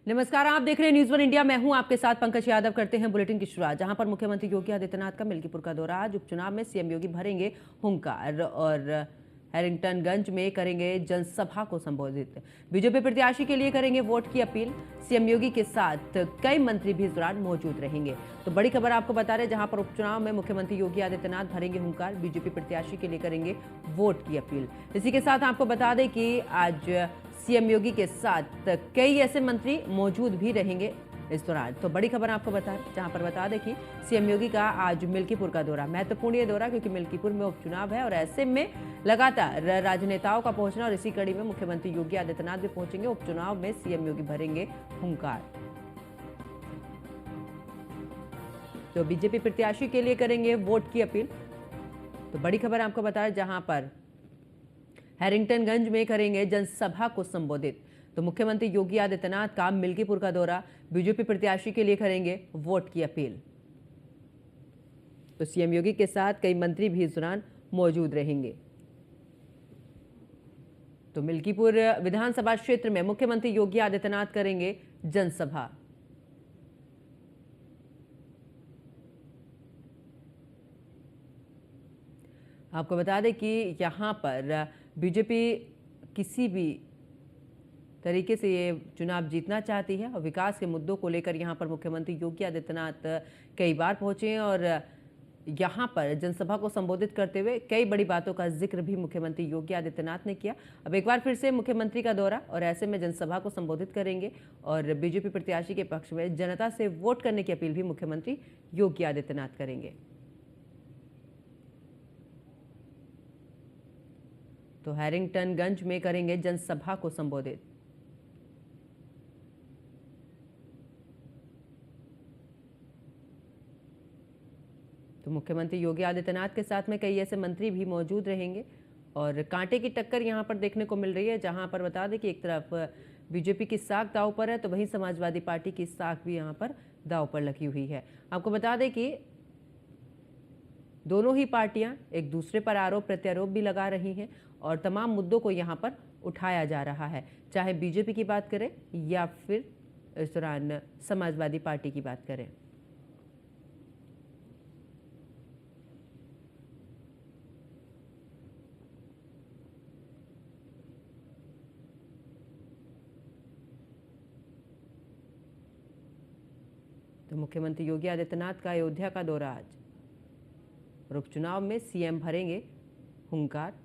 नमस्कार, आप देख रहे हैं न्यूज़ वन इंडिया। मैं हूं आपके साथ पंकज यादव। करते हैं बुलेटिन की शुरुआत, जहां पर मुख्यमंत्री योगी आदित्यनाथ का मिल्कीपुर का दौरा। आज उपचुनाव में सीएम योगी भरेंगे हुंकार और हैरिंगटनगंज में करेंगे जनसभा को संबोधित। बीजेपी प्रत्याशी के लिए करेंगे वोट की अपील। सीएम योगी के साथ कई मंत्री भी इस दौरान मौजूद रहेंगे। तो बड़ी खबर आपको बता रहे, जहां पर उपचुनाव में मुख्यमंत्री योगी आदित्यनाथ भरेंगे हुंकार, बीजेपी प्रत्याशी के लिए करेंगे वोट की अपील। इसी के साथ आपको बता दें कि आज सीएम योगी के साथ कई ऐसे मंत्री मौजूद भी रहेंगे इस दौरान। तो बड़ी खबर आपको बता रहे, जहां पर बता दें कि सीएम योगी का आज मिल्कीपुर का दौरा, महत्वपूर्ण ये दौरा क्योंकि मिल्कीपुर में उपचुनाव है और ऐसे में लगातार राजनेताओं का पहुंचना, और इसी कड़ी में मुख्यमंत्री योगी आदित्यनाथ भी पहुंचेंगे। उपचुनाव में सीएम योगी भरेंगे हुंकार। तो बीजेपी प्रत्याशी के लिए करेंगे वोट की अपील। तो बड़ी खबर आपको बता रहे, जहां पर हैरिंगटनगंज में करेंगे जनसभा को संबोधित। तो मुख्यमंत्री योगी आदित्यनाथ का मिल्कीपुर का दौरा, बीजेपी प्रत्याशी के लिए करेंगे वोट की अपील। तो सीएम योगी के साथ कई मंत्री भी इस दौरान मौजूद रहेंगे। तो मिल्कीपुर विधानसभा क्षेत्र में मुख्यमंत्री योगी आदित्यनाथ करेंगे जनसभा। आपको बता दें कि यहां पर बीजेपी किसी भी तरीके से ये चुनाव जीतना चाहती है और विकास के मुद्दों को लेकर यहां पर मुख्यमंत्री योगी आदित्यनाथ कई बार पहुंचे हैं और यहां पर जनसभा को संबोधित करते हुए कई बड़ी बातों का जिक्र भी मुख्यमंत्री योगी आदित्यनाथ ने किया। अब एक बार फिर से मुख्यमंत्री का दौरा और ऐसे में जनसभा को संबोधित करेंगे और बीजेपी प्रत्याशी के पक्ष में जनता से वोट करने की अपील भी मुख्यमंत्री योगी आदित्यनाथ करेंगे। तो हैरिंगटनगंज में करेंगे जनसभा को संबोधित। तो मुख्यमंत्री योगी आदित्यनाथ के साथ में कई ऐसे मंत्री भी मौजूद रहेंगे और कांटे की टक्कर यहां पर देखने को मिल रही है, जहां पर बता दें कि एक तरफ बीजेपी की साख दांव पर है तो वहीं समाजवादी पार्टी की साख भी यहां पर दांव पर लगी हुई है। आपको बता दें कि दोनों ही पार्टियां एक दूसरे पर आरोप प्रत्यारोप भी लगा रही हैं और तमाम मुद्दों को यहां पर उठाया जा रहा है, चाहे बीजेपी की बात करें या फिर इस दौरान समाजवादी पार्टी की बात करें। तो मुख्यमंत्री योगी आदित्यनाथ का अयोध्या का दौरा आज और उपचुनाव में सीएम भरेंगे हुंकार।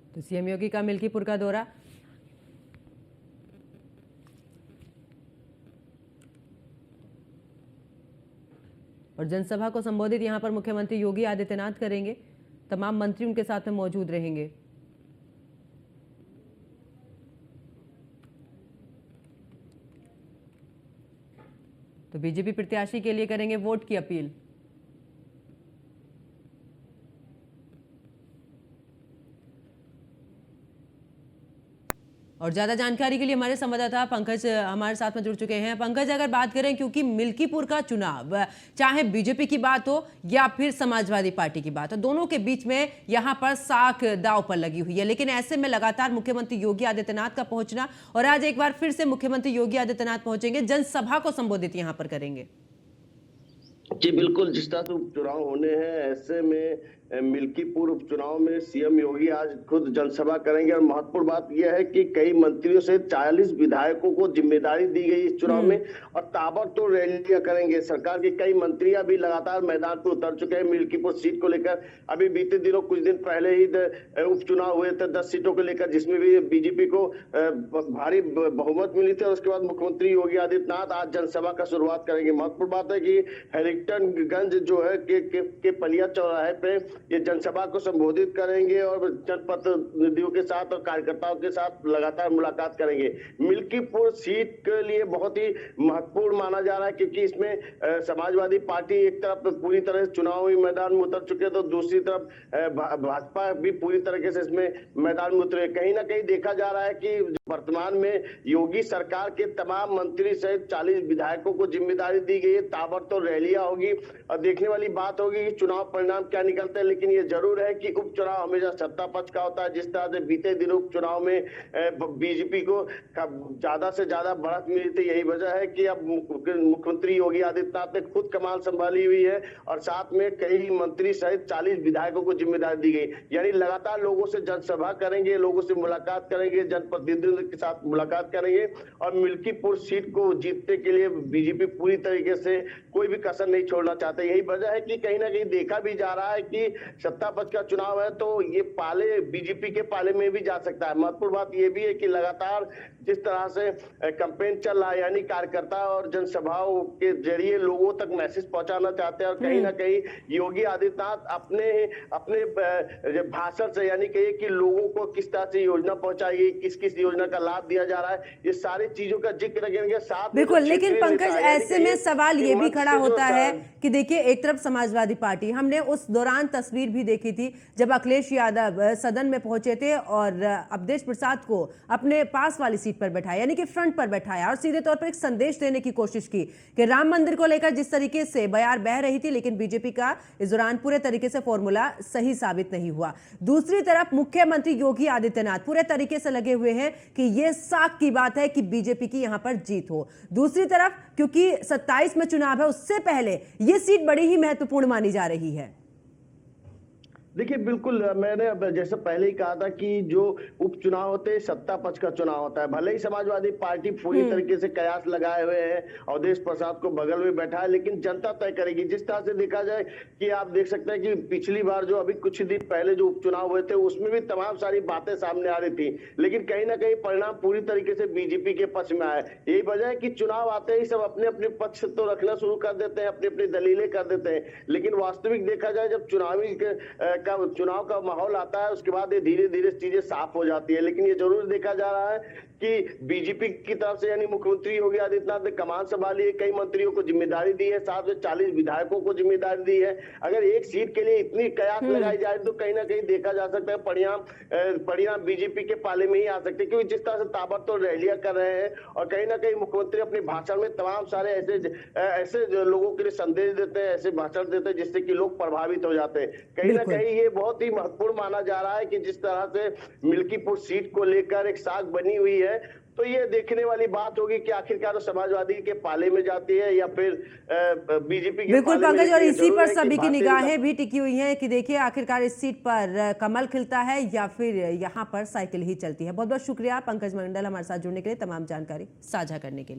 तो सीएम योगी का मिल्कीपुर का दौरा और जनसभा को संबोधित यहां पर मुख्यमंत्री योगी आदित्यनाथ करेंगे। तमाम मंत्री उनके साथ में मौजूद रहेंगे। तो बीजेपी प्रत्याशी के लिए करेंगे वोट की अपील। और ज्यादा जानकारी के लिए हमारे संवाददाता पंकज हमारे साथ में जुड़ चुके हैं। पंकज, अगर बात करें, क्योंकि मिल्कीपुर का चुनाव चाहे बीजेपी की बात हो या फिर समाजवादी पार्टी की बात हो, दोनों के बीच में यहां पर साख दांव पर लगी हुई है, लेकिन ऐसे में लगातार मुख्यमंत्री योगी आदित्यनाथ का पहुंचना और आज एक बार फिर से मुख्यमंत्री योगी आदित्यनाथ पहुंचेंगे, जनसभा को संबोधित यहां पर करेंगे। जी बिल्कुल, जिस तरह से उपचुनाव होने हैं ऐसे में मिल्कीपुर उपचुनाव में सीएम योगी आज खुद जनसभा करेंगे और महत्वपूर्ण बात यह है कि कई मंत्रियों से 40 विधायकों को जिम्मेदारी दी गई इस चुनाव में और ताबड़तोड़ रैलियां करेंगे। सरकार के कई मंत्रियां भी लगातार मैदान पर उतर चुके हैं मिल्कीपुर सीट को लेकर। अभी बीते दिनों कुछ दिन पहले ही उपचुनाव हुए थे 10 सीटों को लेकर, जिसमें भी बीजेपी को भारी बहुमत मिली थी और उसके बाद मुख्यमंत्री योगी आदित्यनाथ आज जनसभा का शुरुआत करेंगे। महत्वपूर्ण बात है कि हैरिंगटनगंज जो है के पलिया चौराहे पे ये जनसभा को संबोधित करेंगे और जनप्रतिनिधियों के साथ और कार्यकर्ताओं के साथ लगातार मुलाकात करेंगे। मिल्कीपुर सीट के लिए बहुत ही महत्वपूर्ण माना जा रहा है क्योंकि इसमें समाजवादी पार्टी एक तरफ पूरी तरह से चुनावी मैदान में उतर चुके हैं तो दूसरी तरफ भाजपा भी पूरी तरीके से इसमें मैदान में उतरे। कहीं ना कहीं देखा जा रहा है कि वर्तमान में योगी सरकार के तमाम मंत्री सहित 40 विधायकों को जिम्मेदारी दी गई है। ताबड़तोड़ रैलियां होगी और देखने वाली बात होगी कि चुनाव परिणाम क्या निकलते हैं। लेकिन ये जरूर है कि उपचुनाव हमेशा सत्ता पक्ष का होता है। जिस तरह से बीते दिनों उपचुनाव में बीजेपी को ज्यादा से ज्यादा बढ़त मिली थी, यही वजह है कि अब मुख्यमंत्री योगी आदित्यनाथ ने खुद कमान संभाली हुई है और साथ में कई मंत्री सहित 40 विधायकों को जिम्मेदारी दी गई। यानी लगातार लोगों से जनसभा करेंगे, लोगों से मुलाकात करेंगे, जनप्रतिनिधियों के साथ मुलाकात करेंगे और मिल्कीपुर सीट को जीतने के लिए बीजेपी पूरी तरीके से कोई भी कसर नहीं छोड़ना चाहते। यही वजह है कि कहीं ना कहीं देखा भी जा रहा है कि सत्ता पक्ष का चुनाव है तो ये पाले बीजेपी के पाले में भी जा सकता है। महत्वपूर्ण बात यह भी है कि लगातार जिस तरह से कैंपेन चल रहा है यानी कार्यकर्ता और जनसभाओं के जरिए लोगों तक मैसेज पहुंचाना चाहते हैं और कहीं ना कहीं योगी आदित्यनाथ अपने भाषण से यानी कि लोगों को किस तरह से योजना पहुंचाई गई, किस किस योजना का लाभ दिया जा रहा है, ये सारी चीजों का जिक्र करेंगे साथ। बिल्कुल, लेकिन पंकज ऐसे में सवाल ये भी खड़ा होता है कि देखिए एक तरफ समाजवादी पार्टी, हमने उस दौरान तस्वीर भी देखी थी जब अखिलेश यादव सदन में पहुंचे थे और अवधेश प्रसाद को अपने पास वाली सीट पर बैठाया यानी कि फ्रंट पर बैठाया और सीधे तौर पर एक संदेश देने की कोशिश की कि राम मंदिर को लेकर जिस तरीके से बयार बह रही थी लेकिन बीजेपी का इस दौरान पूरे तरीके से फॉर्मूला सही साबित नहीं हुआ। दूसरी तरफ मुख्यमंत्री योगी आदित्यनाथ पूरे तरीके से लगे हुए हैं कि यह साख की बात है कि बीजेपी की यहां पर जीत हो। दूसरी तरफ क्योंकि 27 में चुनाव है उससे पहले यह सीट बड़ी ही महत्वपूर्ण मानी जा रही है। देखिए बिल्कुल, मैंने जैसे पहले ही कहा था कि जो उपचुनाव होते हैं सत्ता पक्ष का चुनाव होता है। भले ही समाजवादी पार्टी पूरी तरीके से कयास लगाए हुए है, अवधेश प्रसाद को बगल में बैठा है, लेकिन जनता तय करेगी। जिस तरह से देखा जाए कि आप देख सकते हैं कि पिछली बार जो अभी कुछ दिन पहले जो उपचुनाव हुए थे उसमें भी तमाम सारी बातें सामने आ रही थी, लेकिन कहीं ना कहीं परिणाम पूरी तरीके से बीजेपी के पक्ष में आए। यही वजह है कि चुनाव आते ही सब अपने अपने पक्ष तो रखना शुरू कर देते हैं, अपनी अपनी दलीलें कर देते हैं, लेकिन वास्तविक देखा जाए जब चुनाव का माहौल आता है उसके बाद ये धीरे धीरे चीजें साफ हो जाती है। लेकिन ये जरूर देखा जा रहा है कि बीजेपी की तरफ से यानी मुख्यमंत्री योगी आदित्यनाथ ने कमान संभाली है, कई मंत्रियों को जिम्मेदारी दी है, साथ में 40 विधायकों को जिम्मेदारी दी है। अगर एक सीट के लिए इतनी कयास लगाई जाए तो कहीं ना कहीं देखा जा सकता है परिणाम बीजेपी के पाले में ही आ सकते हैं, क्योंकि जिस तरह से ताबड़तोड़ रैलियां कर रहे हैं और कहीं ना कहीं मुख्यमंत्री अपने भाषण में तमाम सारे ऐसे लोगों के लिए संदेश देते हैं, ऐसे भाषण देते हैं जिससे कि लोग प्रभावित हो जाते हैं। कहीं ना कहीं ये बहुत ही महत्वपूर्ण माना जा रहा है कि जिस तरह से मिल्कीपुर सीट को लेकर एक साख बनी हुई है तो ये देखने वाली बात होगी कि आखिरकार समाजवादी के पाले में जाती है या फिर बीजेपी के। बिल्कुल पंकज, और इसी पर सभी की निगाहें भी टिकी हुई हैं कि देखिए आखिरकार इस सीट पर कमल खिलता है या फिर यहां पर साइकिल ही चलती है। बहुत बहुत शुक्रिया पंकज मंडल हमारे साथ जुड़ने के लिए, तमाम जानकारी साझा करने के लिए।